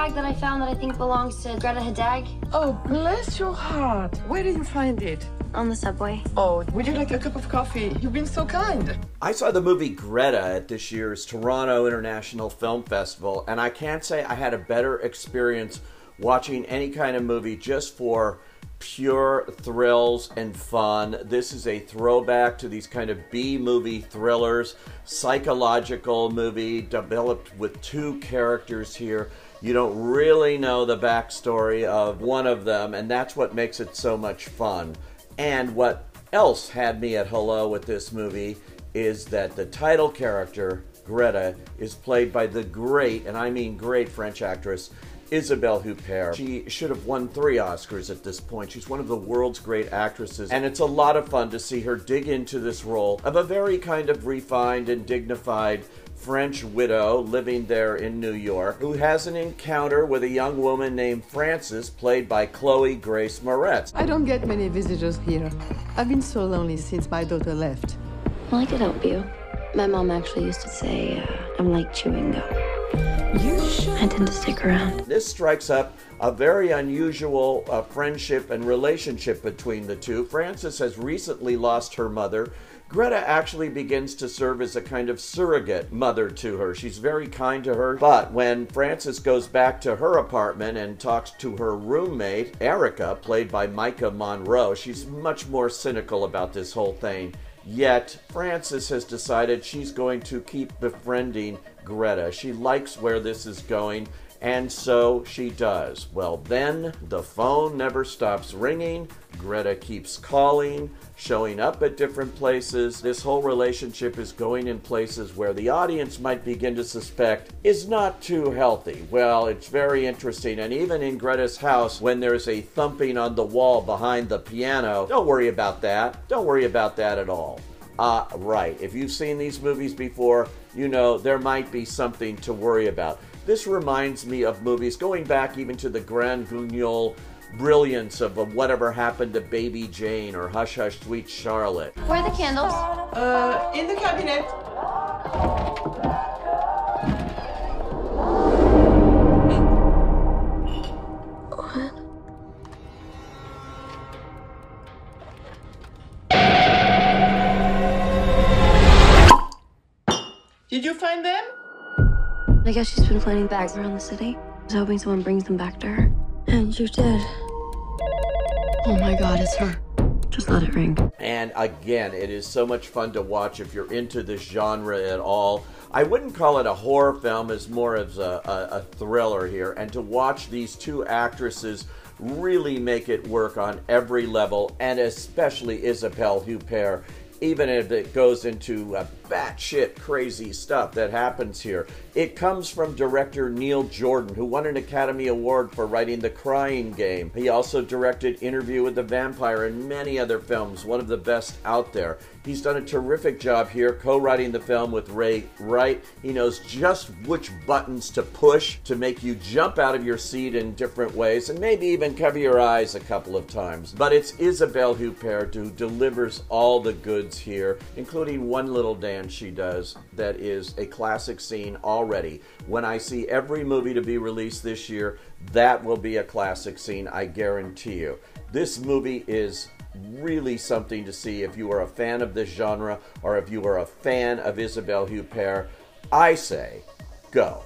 bag that I found that I think belongs to Greta Hadag. Oh, bless your heart. Where did you find it? On the subway. Oh, would you like a cup of coffee? You've been so kind. I saw the movie Greta at this year's Toronto International Film Festival, and I can't say I had a better experience watching any kind of movie just for pure thrills and fun. This is a throwback to these kind of B-movie thrillers, psychological movie developed with two characters here. You don't really know the backstory of one of them, and that's what makes it so much fun. And what else had me at hello with this movie is that the title character, Greta, is played by the great, and I mean great, French actress, Isabelle Huppert. She should have won 3 Oscars at this point. She's one of the world's great actresses, and it's a lot of fun to see her dig into this role of a very kind of refined and dignified French widow living there in New York who has an encounter with a young woman named Frances, played by Chloë Grace Moretz. I don't get many visitors here. I've been so lonely since my daughter left. Well, I could help you. My mom actually used to say, I'm like chewing gum. I tend to stick around. This strikes up a very unusual friendship and relationship between the two. Frances has recently lost her mother. Greta actually begins to serve as a kind of surrogate mother to her. She's very kind to her, but when Frances goes back to her apartment and talks to her roommate, Erica, played by Micah Monroe, she's much more cynical about this whole thing. Yet, Frances has decided she's going to keep befriending Greta. She likes where this is going, and so she does. Well, then the phone never stops ringing. Greta keeps calling, showing up at different places. This whole relationship is going in places where the audience might begin to suspect is not too healthy. Well, it's very interesting, and even in Greta's house, when there's a thumping on the wall behind the piano, don't worry about that. Don't worry about that at all. Right. If you've seen these movies before, you know there might be something to worry about. This reminds me of movies going back even to the Grand Guignol brilliance of Whatever Happened to Baby Jane or Hush Hush Sweet Charlotte. Where are the candles? In the cabinet. Did you find them? I guess she's been planning bags around the city. I was hoping someone brings them back to her. And you did. Oh my God, it's her. Just let it ring. And again, it is so much fun to watch if you're into this genre at all. I wouldn't call it a horror film, as more as a thriller here. And to watch these two actresses really make it work on every level, and especially Isabelle Huppert, even if it goes into batshit crazy stuff that happens here. It comes from director Neil Jordan, who won an Academy Award for writing The Crying Game. He also directed Interview with the Vampire and many other films, one of the best out there. He's done a terrific job here co-writing the film with Ray Wright. He knows just which buttons to push to make you jump out of your seat in different ways and maybe even cover your eyes a couple of times. But it's Isabelle Huppert who delivers all the goods here, including one little dance she does that is a classic scene already. When I see every movie to be released this year, that will be a classic scene, I guarantee you. This movie is really something to see if you are a fan of this genre or if you are a fan of Isabelle Huppert. I say, go.